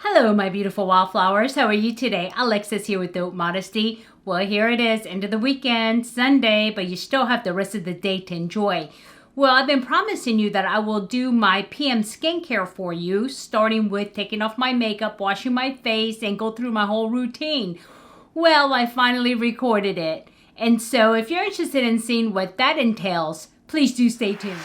Hello, my beautiful wildflowers. How are you today? Alexis here with Modesty. Well, here it is, end of the weekend, Sunday, but you still have the rest of the day to enjoy. Well, I've been promising you that I will do my PM skincare for you, starting with taking off my makeup, washing my face, and go through my whole routine. Well, I finally recorded it. And so if you're interested in seeing what that entails, please do stay tuned.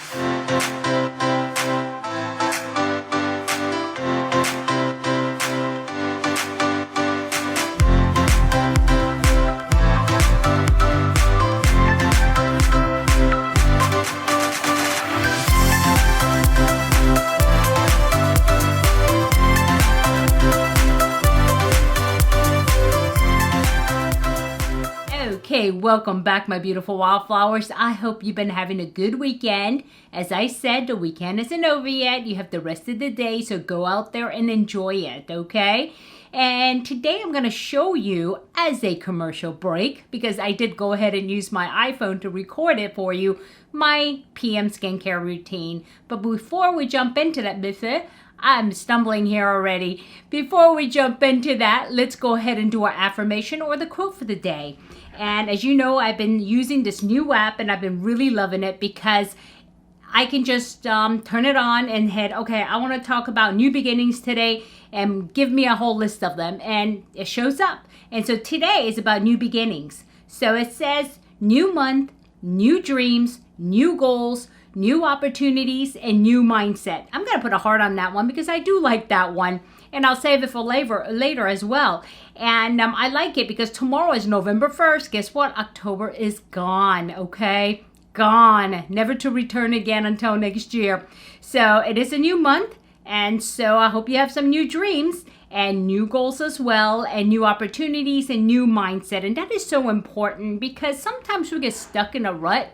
Okay, welcome back, my beautiful wildflowers. I hope you've been having a good weekend. As I said, the weekend isn't over yet. You have the rest of the day, so go out there and enjoy it, okay? And today I'm going to show you, as a commercial break, because I did go ahead and use my iPhone to record it for you, my PM skincare routine. But before we jump into that, I'm stumbling here already. Before we jump into that, let's go ahead and do our affirmation or the quote for the day. And as you know, I've been using this new app and I've been really loving it because I can just turn it on and hit, okay, I want to talk about new beginnings today, and give me a whole list of them. And it shows up. And so today is about new beginnings. So it says new month, new dreams, new goals, new opportunities, and new mindset. I'm going to put a heart on that one because I do like that one. And I'll save it for later as well. And I like it because tomorrow is November 1st. Guess what? October is gone, okay? Gone. Never to return again until next year. So it is a new month. And so I hope you have some new dreams and new goals as well, and new opportunities and new mindset. And that is so important because sometimes we get stuck in a rut,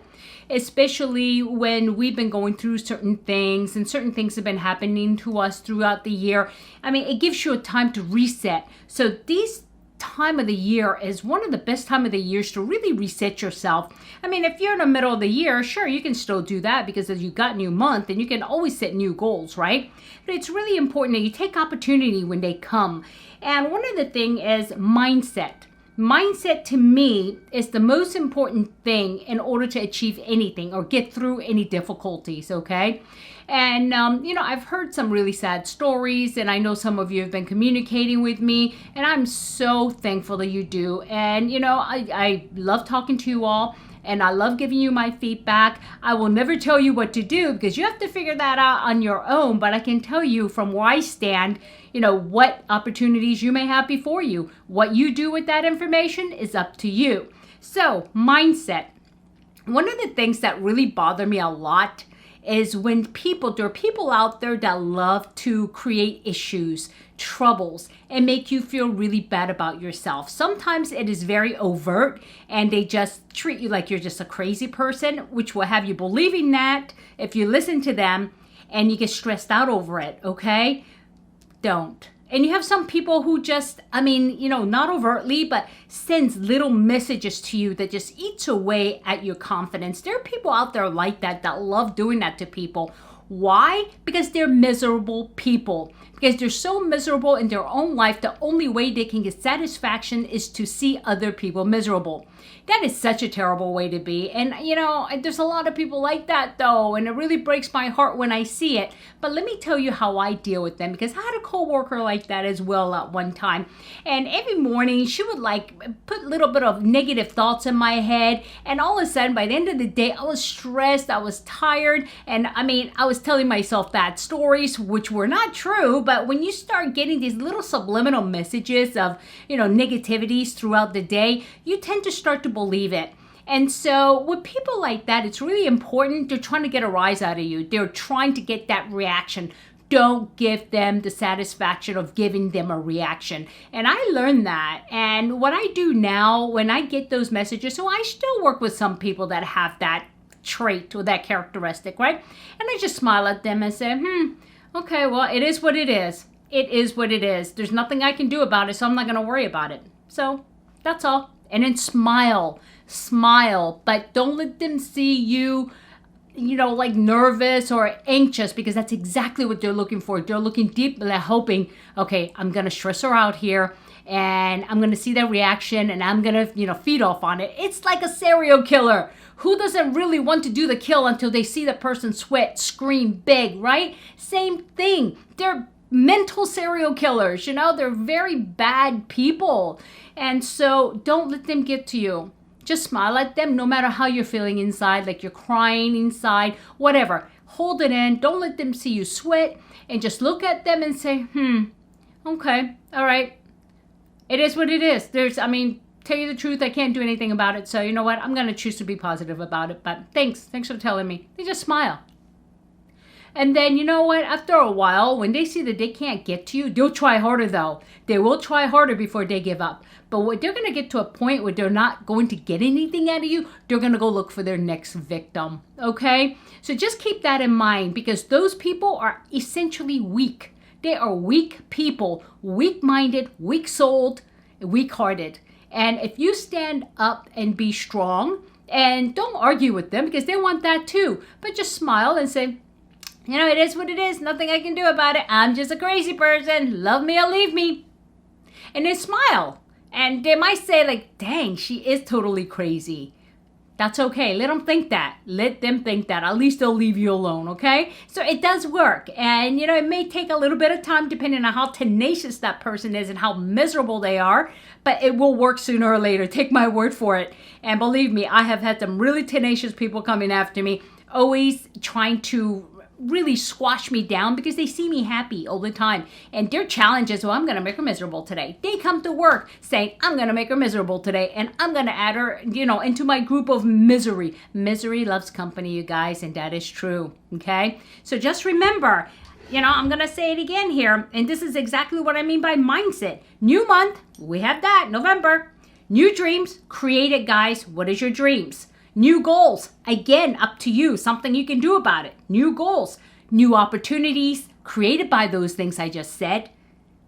especially when we've been going through certain things and certain things have been happening to us throughout the year. I mean, it gives you a time to reset. So this time of the year is one of the best time of the years to really reset yourself. I mean, if you're in the middle of the year, sure, you can still do that because as you got new month and you can always set new goals, right? But it's really important that you take opportunity when they come. And one of the thing is mindset. Mindset to me is the most important thing in order to achieve anything or get through any difficulties, okay? And, you know, I've heard some really sad stories, and I know some of you have been communicating with me, and I'm so thankful that you do. And, you know, I love talking to you all, and I love giving you my feedback. I will never tell you what to do because you have to figure that out on your own, but I can tell you from where I stand, you know, what opportunities you may have before you. What you do with that information is up to you. So, mindset. One of the things that really bother me a lot is when there are people out there that love to create issues, troubles, and make you feel really bad about yourself. Sometimes it is very overt and they just treat you like you're just a crazy person, which will have you believing that if you listen to them and you get stressed out over it, okay? Don't. And you have some people who just, I mean, you know, not overtly, but sends little messages to you that just eats away at your confidence. There are people out there like that love doing that to people. Why? Because they're miserable people. Because they're so miserable in their own life, the only way they can get satisfaction is to see other people miserable. That is such a terrible way to be. And, you know, there's a lot of people like that, though, and it really breaks my heart when I see it. But let me tell you how I deal with them, because I had a coworker like that as well at one time. And every morning, she would, like, put a little bit of negative thoughts in my head. And all of a sudden, by the end of the day, I was stressed, I was tired. And, I mean, I was telling myself bad stories, which were not true. But when you start getting these little subliminal messages of, you know, negativities throughout the day, you tend to start to believe it. And so with people like that, it's really important. They're trying to get a rise out of you. They're trying to get that reaction. Don't give them the satisfaction of giving them a reaction. And I learned that. And what I do now when I get those messages, so I still work with some people that have that trait or that characteristic, right? And I just smile at them and say, okay, well, it is what it is. It is what it is. There's nothing I can do about it, so I'm not going to worry about it. So that's all. And then smile, but don't let them see you you know, like nervous or anxious, because that's exactly what they're looking for. They're looking deep, they're hoping, okay, I'm going to stress her out here and I'm going to see their reaction and I'm going to, you know, feed off on it. It's like a serial killer. Who doesn't really want to do the kill until they see the person sweat, scream big, right? Same thing. They're mental serial killers, you know, they're very bad people. And so don't let them get to you. Just smile at them no matter how you're feeling inside, like you're crying inside, whatever. Hold it in. Don't let them see you sweat, and just look at them and say, okay, all right. It is what it is. Tell you the truth, I can't do anything about it. So you know what? I'm going to choose to be positive about it. But thanks for telling me. They just smile. And then, you know what? After a while, when they see that they can't get to you, they'll try harder though. They will try harder before they give up. But what they're going to get to a point where they're not going to get anything out of you, they're going to go look for their next victim. Okay? So just keep that in mind, because those people are essentially weak. They are weak people, weak-minded, weak-souled, weak-hearted. And if you stand up and be strong, and don't argue with them because they want that too, but just smile and say, you know, it is what it is. Nothing I can do about it. I'm just a crazy person. Love me or leave me. And then smile. And they might say like, dang, she is totally crazy. That's okay. Let them think that. Let them think that. At least they'll leave you alone, okay? So it does work. And, you know, it may take a little bit of time depending on how tenacious that person is and how miserable they are. But it will work sooner or later. Take my word for it. And believe me, I have had some really tenacious people coming after me, always trying to really squash me down because they see me happy all the time. And their challenge is, well, I'm going to make her miserable today. They come to work saying, I'm going to make her miserable today. And I'm going to add her, you know, into my group of misery. Misery loves company, you guys. And that is true. Okay. So just remember, you know, I'm going to say it again here. And this is exactly what I mean by mindset. New month. We have that. November. New dreams. Create it, guys. What is your dreams? New goals, again, up to you, something you can do about it. New goals, new opportunities, created by those things I just said,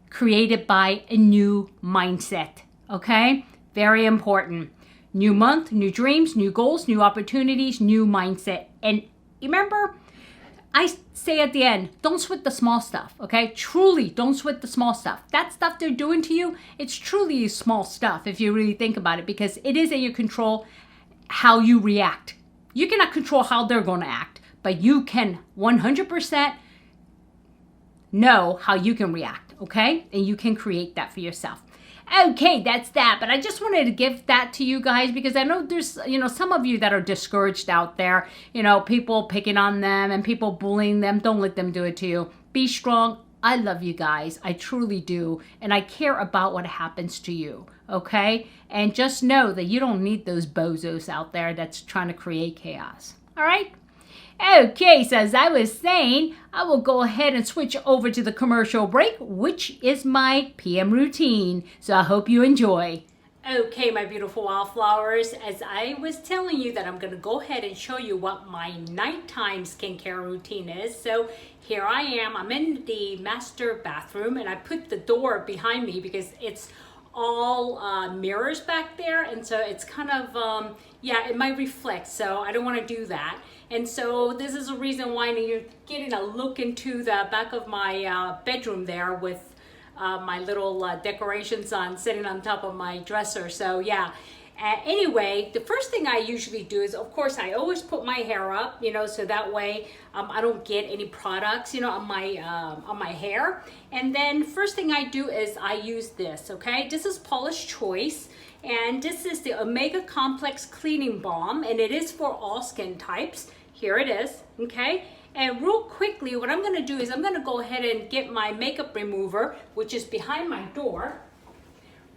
created by a new mindset, okay? Very important. New month, new dreams, new goals, new opportunities, new mindset. And remember, I say at the end, don't sweat the small stuff, okay? Truly, don't sweat the small stuff. That stuff they're doing to you, it's truly small stuff if you really think about it, because it is in your control how you react. You cannot control how they're going to act, but you can 100% know how you can react, okay? And you can create that for yourself. Okay, that's that. But I just wanted to give that to you guys because I know there's, you know, some of you that are discouraged out there, you know, people picking on them and people bullying them. Don't let them do it to you. Be strong. I love you guys. I truly do. And I care about what happens to you. Okay? And just know that you don't need those bozos out there that's trying to create chaos. All right? Okay, so as I was saying, I will go ahead and switch over to the commercial break, which is my PM routine. So I hope you enjoy. Okay, my beautiful wildflowers, as I was telling you that I'm going to go ahead and show you what my nighttime skincare routine is. So here I am. I'm in the master bathroom and I put the door behind me because it's all mirrors back there, and so it's kind of yeah, it might reflect, so I don't want to do that. And so this is a reason why you're getting a look into the back of my bedroom there with my little decorations on sitting on top of my dresser. So yeah, anyway, the first thing I usually do is, of course, I always put my hair up, you know, so that way I don't get any products, you know, on my hair. And then first thing I do is I use this, okay? This is Paula's Choice, and this is the Omega Complex Cleaning Balm, and it is for all skin types. Here it is, okay? And real quickly, what I'm gonna do is I'm gonna go ahead and get my makeup remover, which is behind my door.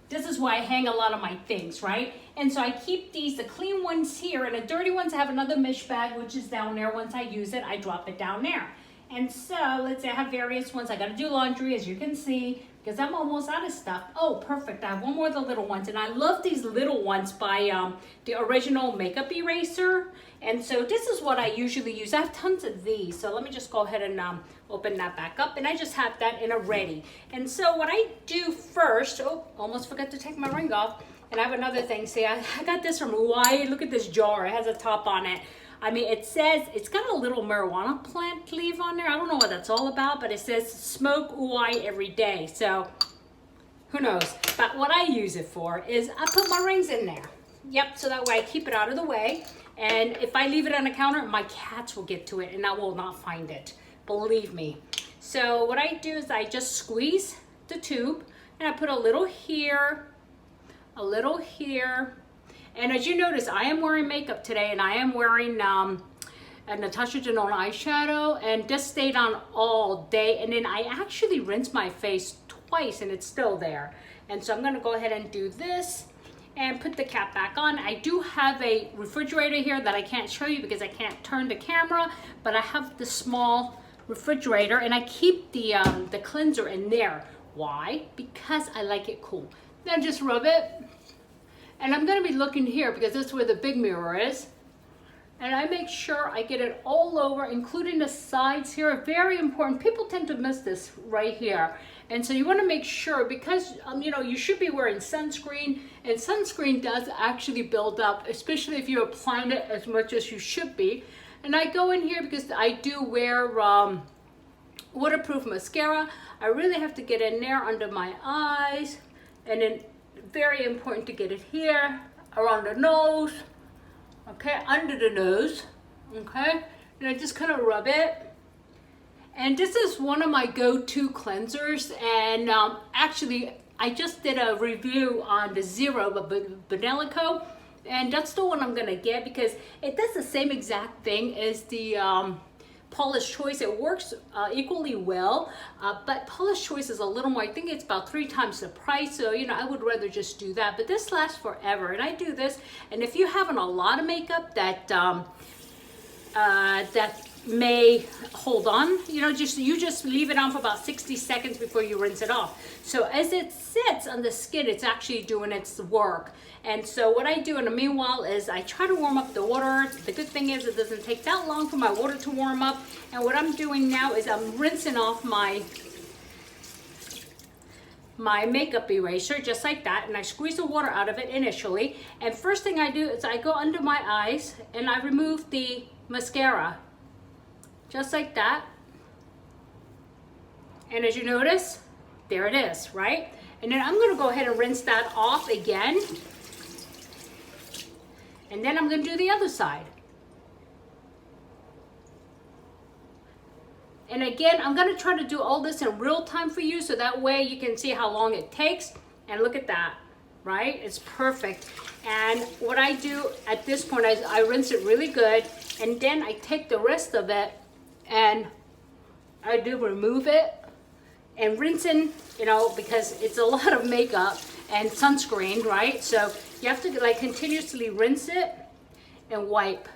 This is where I hang a lot of my things, right? And so I keep these, the clean ones here, and the dirty ones, I have another mesh bag, which is down there. Once I use it, I drop it down there. And so, let's say I have various ones. I gotta do laundry, as you can see, because I'm almost out of stuff. Oh, perfect, I have one more of the little ones. And I love these little ones by the original makeup eraser. And so this is what I usually use. I have tons of these. So let me just go ahead and open that back up. And I just have that in a ready. And so what I do first, oh, almost forgot to take my ring off. And I have another thing. See, I got this from Hawaii. Look at this jar. It has a top on it. I mean, it says, it's got a little marijuana plant leaf on there. I don't know what that's all about, but it says smoke Uai every day. So who knows? But what I use it for is I put my rings in there. Yep, so that way I keep it out of the way. And if I leave it on the counter, my cats will get to it and I will not find it. Believe me. So what I do is I just squeeze the tube and I put a little here, a little here. And as you notice, I am wearing makeup today and I am wearing a Natasha Denona eyeshadow, and this stayed on all day. And then I actually rinsed my face twice and it's still there. And so I'm gonna go ahead and do this and put the cap back on. I do have a refrigerator here that I can't show you because I can't turn the camera, but I have the small refrigerator and I keep the cleanser in there. Why? Because I like it cool. Then just rub it. And I'm gonna be looking here because that's where the big mirror is. And I make sure I get it all over, including the sides here. Very important. People tend to miss this right here. And so you want to make sure, because you know, you should be wearing sunscreen, and sunscreen does actually build up, especially if you're applying it as much as you should be. And I go in here because I do wear waterproof mascara. I really have to get in there under my eyes, and then very important to get it here around the nose. Okay, under the nose. Okay, and I just kind of rub it. And this is one of my go-to cleansers, and actually I just did a review on the Zero Benelico, and that's the one I'm gonna get because it does the same exact thing as the Paula's Choice. It works equally well, but Paula's Choice is a little more, I think it's about 3 times the price, so you know, I would rather just do that. But this lasts forever, and I do this, and if you're having a lot of makeup that that may hold on, you know, you just leave it on for about 60 seconds before you rinse it off. So as it sits on the skin, it's actually doing its work. And so what I do in the meanwhile is I try to warm up the water. The good thing is it doesn't take that long for my water to warm up. And what I'm doing now is I'm rinsing off my makeup eraser just like that, and I squeeze the water out of it initially. And first thing I do is I go under my eyes and I remove the mascara just like that. And as you notice, there it is, right? And then I'm going to go ahead and rinse that off again, and then I'm going to do the other side. And again, I'm going to try to do all this in real time for you, so that way you can see how long it takes. And look at that, right? It's perfect. And what I do at this point is I rinse it really good, and then I take the rest of it and I do remove it and rinsing, you know, because it's a lot of makeup and sunscreen, right? So you have to like continuously rinse it and wipe,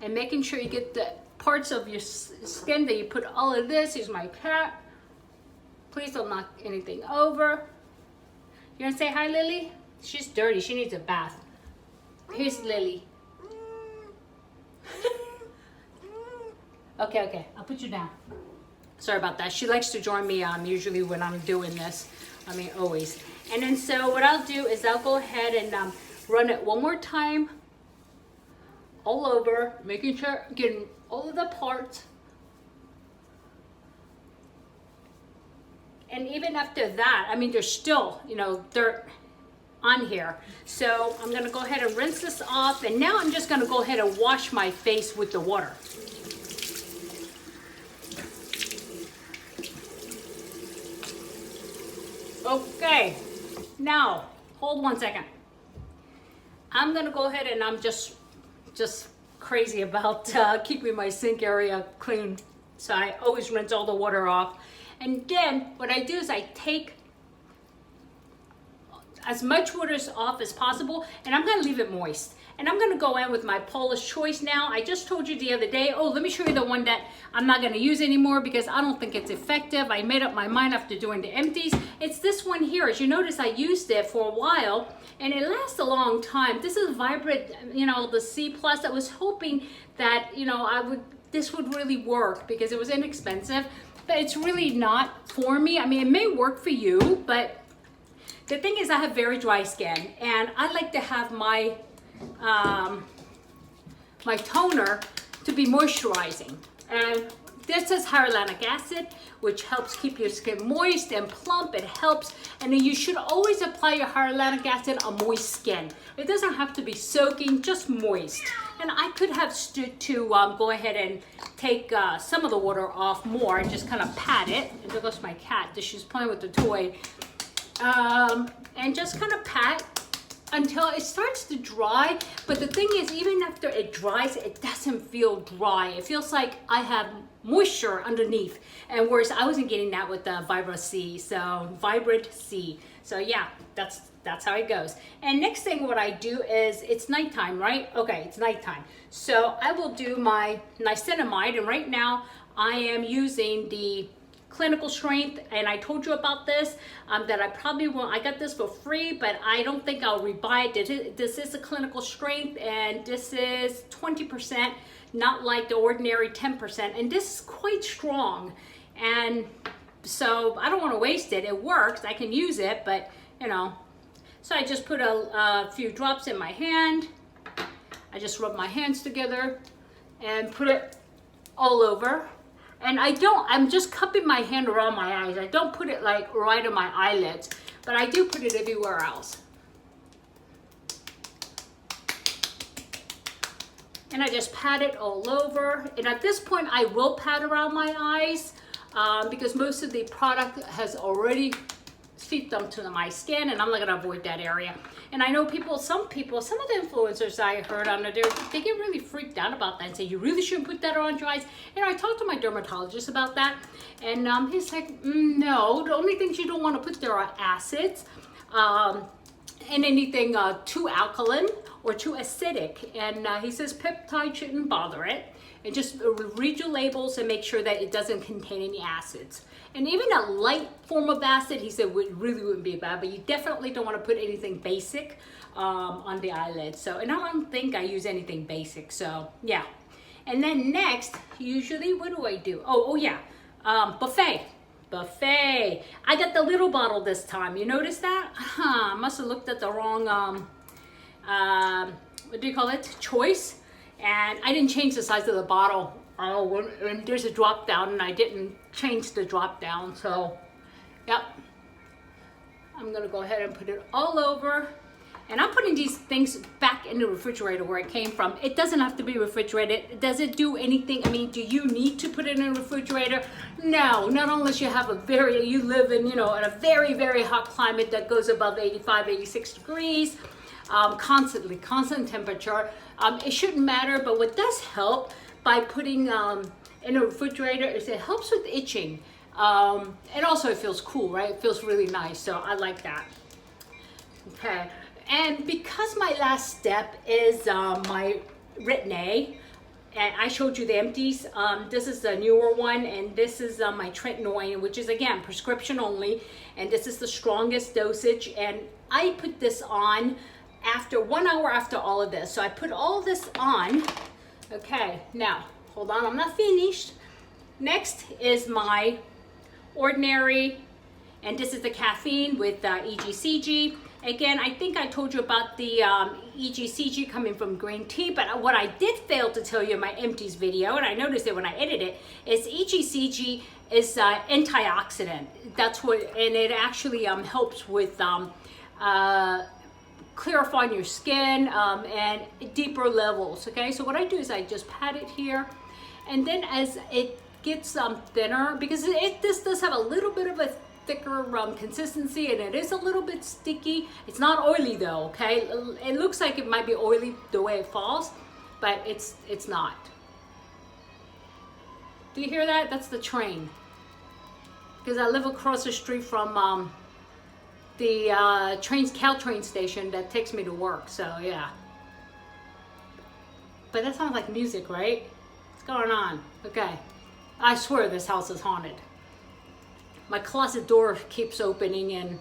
and making sure you get the parts of your skin that you put all of this. Here's my cat. Please don't knock anything over. You want to say hi, Lily? She's dirty. She needs a bath. Here's Lily. Okay, I'll put you down. Sorry about that. She likes to join me usually when I'm doing this. I mean, always. And then so what I'll do is I'll go ahead and run it one more time all over, making sure getting all of the parts. And even after that, I mean, there's still, you know, dirt on here. So I'm gonna go ahead and rinse this off, and now I'm just gonna go ahead and wash my face with the water. Okay, now hold one second. I'm gonna go ahead and I'm just crazy about keeping my sink area clean, so I always rinse all the water off. And then what I do is I take as much water off as possible, and I'm gonna leave it moist. And I'm gonna go in with my Paula's Choice now. I just told you the other day, oh, let me show you the one that I'm not gonna use anymore because I don't think it's effective. I made up my mind after doing the empties. It's this one here. As you notice, I used it for a while and it lasts a long time. This is Vibrant, you know, the C+. I was hoping that, you know, this would really work because it was inexpensive, but it's really not for me. I mean, it may work for you, but the thing is I have very dry skin, and I like to have my my toner to be moisturizing. And this is hyaluronic acid, which helps keep your skin moist and plump. It helps, and then you should always apply your hyaluronic acid on moist skin. It doesn't have to be soaking, just moist. And I could have stood to go ahead and take some of the water off more and just kind of pat it. And there goes my cat, she's playing with the toy. And just kind of pat until it starts to dry. But the thing is, even after it dries, it doesn't feel dry. It feels like I have moisture underneath. And whereas I wasn't getting that with the Vibrant C. So yeah, that's how it goes. And next thing what I do is, it's nighttime, right? Okay, it's nighttime. So I will do my niacinamide, and right now I am using the clinical strength, and I told you about this, that I probably won't, I got this for free, but I don't think I'll rebuy it. This is a clinical strength, and this is 20%, not like the ordinary 10%, and this is quite strong. And so I don't want to waste it. It works, I can use it, but you know. So I just put a few drops in my hand. I just rub my hands together and put it all over. And I'm just cupping my hand around my eyes. I don't put it like right on my eyelids, but I do put it everywhere else. And I just pat it all over. And at this point, I will pat around my eyes because most of the product has already seeped onto my skin, and I'm not gonna avoid that area. And I know some of the influencers I heard on there, they get really freaked out about that and say, you really shouldn't put that on your eyes. And I talked to my dermatologist about that, and he's like, no, the only things you don't want to put there are acids, and anything too alkaline or too acidic. And he says peptide shouldn't bother it. And just read your labels and make sure that it doesn't contain any acids. And even a light form of acid, he said, really wouldn't be bad, but you definitely don't want to put anything basic on the eyelids. So, and I don't think I use anything basic, so yeah. And then next, usually, what do I do? Oh yeah, buffet. I got the little bottle this time. You notice that? I must have looked at the wrong, what do you call it? Choice. And I didn't change the size of the bottle. And there's a drop down, and I didn't change the drop down. So, yep. I'm gonna go ahead and put it all over. And I'm putting these things back in the refrigerator where it came from. It doesn't have to be refrigerated. Does it do anything? I mean, do you need to put it in a refrigerator? No, not unless you have you live in, in a very, very hot climate that goes above 85, 86 degrees. Constant temperature. It shouldn't matter, but what does help by putting in a refrigerator is it helps with itching. And also it feels cool, right? It feels really nice, so I like that. Okay, and because my last step is my Retin-a, and I showed you the empties, this is the newer one, and this is my Trendmood, which is again prescription only, and this is the strongest dosage, and I put this on after 1 hour after all of this. So I put all this on. Okay, now hold on, I'm not finished. Next is my ordinary, and this is the caffeine with EGCG. Again, I think I told you about the EGCG coming from green tea, but what I did fail to tell you in my empties video, and I noticed it when I edited it, is EGCG is antioxidant. That's what, and it actually helps with clarifying your skin and deeper levels. Okay, so what I do is I just pat it here, and then as it gets thinner, because this does have a little bit of a thicker consistency, and it is a little bit sticky. It's not oily though. Okay, it looks like it might be oily the way it falls, but it's not. Do you hear that? That's the train, because I live across the street from the Caltrain station that takes me to work, so yeah. But that sounds like music, right? What's going on? Okay, I swear this house is haunted. My closet door keeps opening, and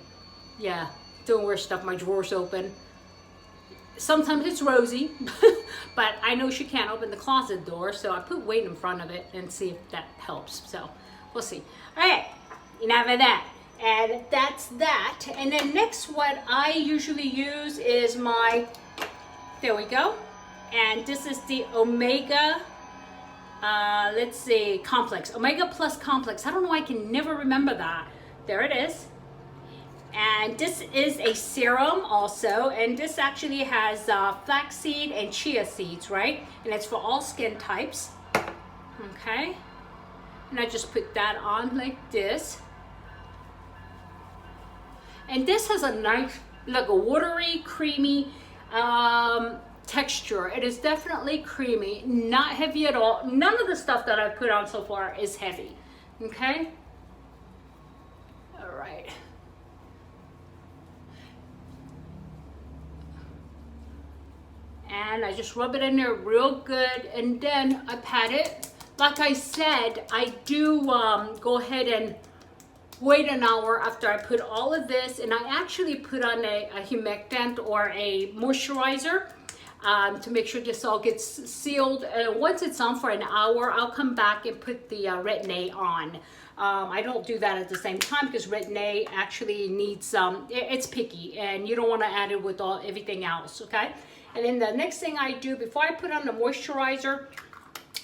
yeah, doing weird stuff. My drawers open. Sometimes it's Rosie, but I know she can't open the closet door, so I put weight in front of it and see if that helps. So we'll see. All right, enough of that. And that's that. And then next, what I usually use is my, there we go, And this is the Omega, let's see, Complex. Omega Plus Complex. I don't know, I can never remember that. There it is. And this is a serum also, and this actually has flaxseed and chia seeds, right? And it's for all skin types. Okay, and I just put that on like this. And this has a nice, like a watery, creamy texture. It is definitely creamy, not heavy at all. None of the stuff that I've put on so far is heavy. Okay, all right. And I just rub it in there real good, and then I pat it. Like I said, I do go ahead and wait an hour after I put all of this, and I actually put on a humectant or a moisturizer to make sure this all gets sealed. And once it's on for an hour, I'll come back and put the Retin-a on. I don't do that at the same time because Retin-a actually needs, it's picky, and you don't want to add it with everything else, okay? And then the next thing I do before I put on the moisturizer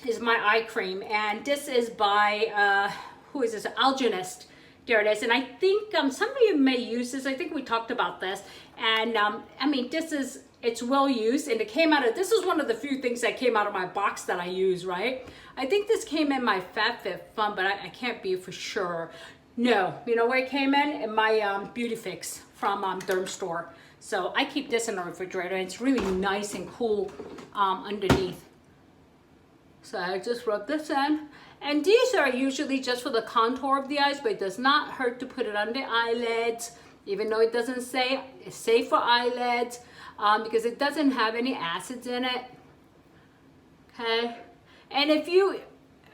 is my eye cream. And this is by, who is this? Algenist. There it is. And I think some of you may use this. I think we talked about this. And I mean, it's well used. And it came out of, this is one of the few things that came out of my box that I use, right? I think this came in my FabFitFun, but I can't be for sure. No, you know where it came in? In my BeautyFix from Dermstore. So I keep this in the refrigerator, and it's really nice and cool underneath. So I just rub this in. And these are usually just for the contour of the eyes, but it does not hurt to put it on the eyelids, even though it doesn't say it's safe for eyelids, because it doesn't have any acids in it. Okay. And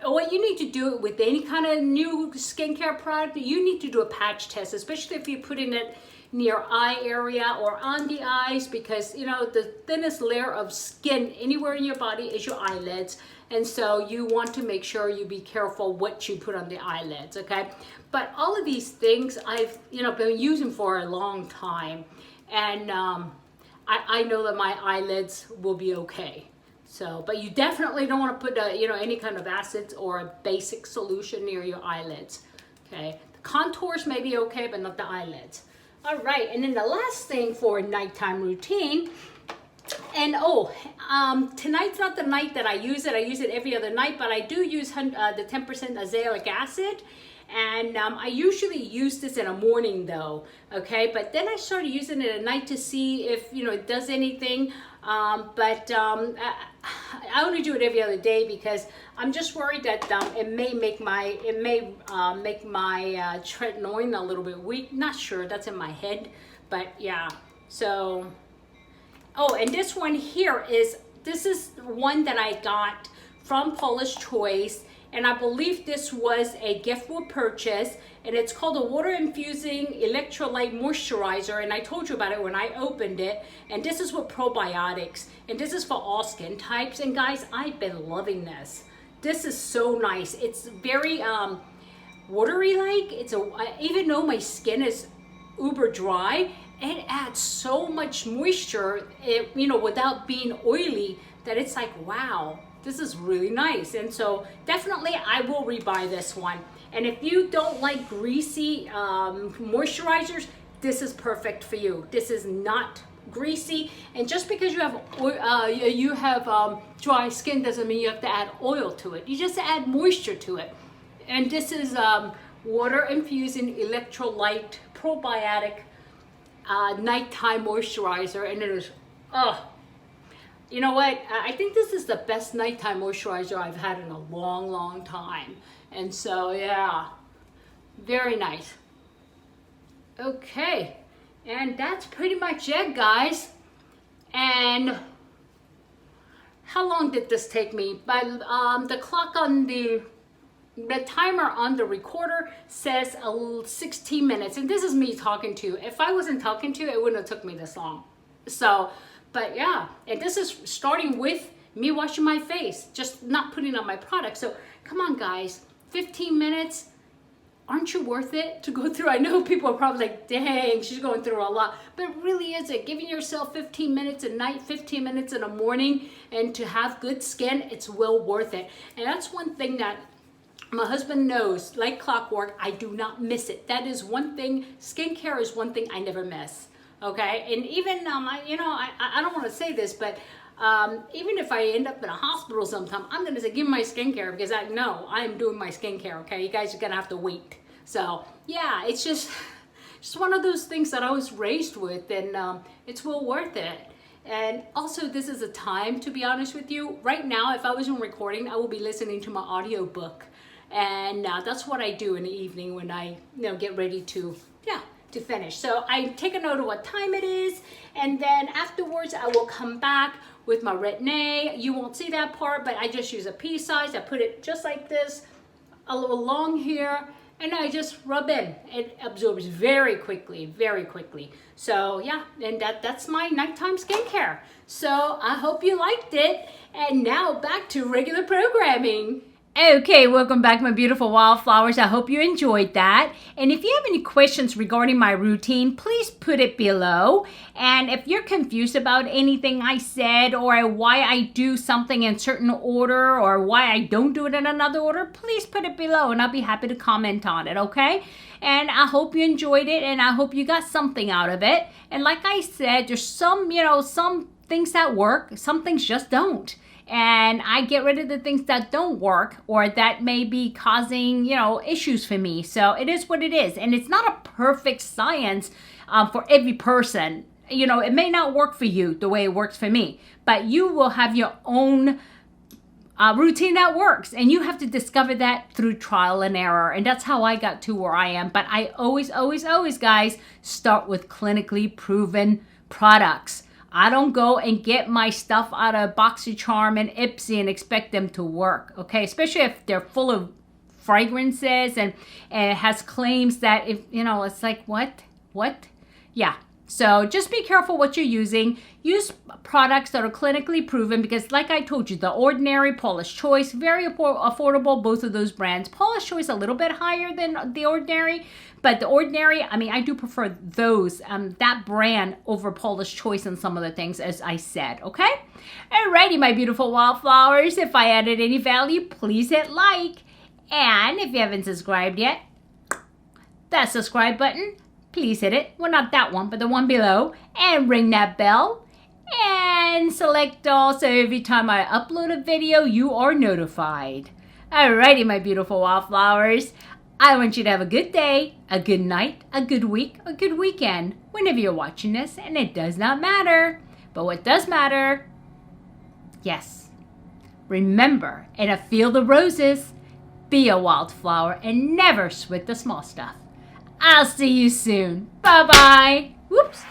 what you need to do with any kind of new skincare product, you need to do a patch test, especially if you're putting it near eye area or on the eyes, because you know the thinnest layer of skin anywhere in your body is your eyelids, and so you want to make sure you be careful what you put on the eyelids. Okay, but all of these things I've been using for a long time, and I know that my eyelids will be okay. So, but you definitely don't want to put any kind of acids or a basic solution near your eyelids. Okay, the contours may be okay, but not the eyelids. All right, and then the last thing for nighttime routine, and tonight's not the night that I use it. I use it every other night, but I do use the 10% azelaic acid, and I usually use this in the morning though, okay? But then I started using it at night to see if, it does anything, but I only do it every other day because I'm just worried that it may make my tretinoin a little bit weak. Not sure, that's in my head, but yeah. So, and this one here this is one that I got from Paula's Choice, and I believe this was a gift with purchase, and it's called a water infusing electrolyte moisturizer, and I told you about it when I opened it. And this is with probiotics, and this is for all skin types. And guys, I've been loving this. This is so nice. It's very watery like. Even though my skin is uber dry, it adds so much moisture, without being oily, that it's like, wow, this is really nice. And so definitely I will rebuy this one. And if you don't like greasy moisturizers, this is perfect for you. This is not greasy, and just because you have dry skin doesn't mean you have to add oil to it. You just add moisture to it. And this is water infusing electrolyte probiotic nighttime moisturizer, and it is you know what, I think this is the best nighttime moisturizer I've had in a long time. And so yeah, very nice. Okay, and that's pretty much it, guys. And how long did this take me? By the clock on the timer on the recorder says 16 minutes, and this is me talking to you. If I wasn't talking to you, it wouldn't have took me this long. So, but yeah, and this is starting with me washing my face, just not putting on my product. So come on, guys, 15 minutes aren't you worth it to go through? I know people are probably like, dang, she's going through a lot, but it really is it. Giving yourself 15 minutes at night, 15 minutes in the morning, and to have good skin, it's well worth it. And that's one thing that my husband knows, like clockwork, I do not miss it. That is one thing, skincare is one thing I never miss, okay? And even, I don't want to say this, but even if I end up in a hospital sometime, I'm going to say, give me my skincare, because I know I'm doing my skincare, okay? You guys are going to have to wait. So, yeah, it's just one of those things that I was raised with, and it's well worth it. And also, this is a time, to be honest with you. Right now, if I wasn't recording, I will be listening to my audiobook. And that's what I do in the evening when I, get ready to finish. So I take a note of what time it is, and then afterwards I will come back with my Retin-a. You won't see that part, but I just use a pea size. I put it just like this, a little long here, and I just rub in. It absorbs very quickly, very quickly. So yeah, and that's my nighttime skincare. So I hope you liked it. And now back to regular programming. Okay, welcome back, my beautiful wildflowers. I hope you enjoyed that. And if you have any questions regarding my routine, please put it below. And if you're confused about anything I said, or why I do something in certain order, or why I don't do it in another order, please put it below and I'll be happy to comment on it, okay? And I hope you enjoyed it, and I hope you got something out of it. And like I said, there's some things that work, some things just don't. And I get rid of the things that don't work, or that may be causing, issues for me. So it is what it is. And it's not a perfect science for every person. It may not work for you the way it works for me, but you will have your own routine that works. And you have to discover that through trial and error. And that's how I got to where I am. But I always, guys, start with clinically proven products. I don't go and get my stuff out of BoxyCharm and IPSY and expect them to work, okay? Especially if they're full of fragrances and it has claims that, it's like, what? Yeah. So just be careful what you're using. Use products that are clinically proven, because like I told you, The Ordinary, Paula's Choice, very affordable, both of those brands. Paula's Choice a little bit higher than The Ordinary, but The Ordinary, I do prefer that brand over Paula's Choice and some of the things, as I said, okay? Alrighty, my beautiful wildflowers. If I added any value, please hit like. And if you haven't subscribed yet, that subscribe button, please hit it. Well, not that one, but the one below. And ring that bell. And select all, so every time I upload a video, you are notified. Alrighty, my beautiful wildflowers. I want you to have a good day, a good night, a good week, a good weekend, whenever you're watching this, and it does not matter. But what does matter, yes, remember, and feel the roses, be a wildflower, and never sweat the small stuff. I'll see you soon. Bye-bye. Whoops.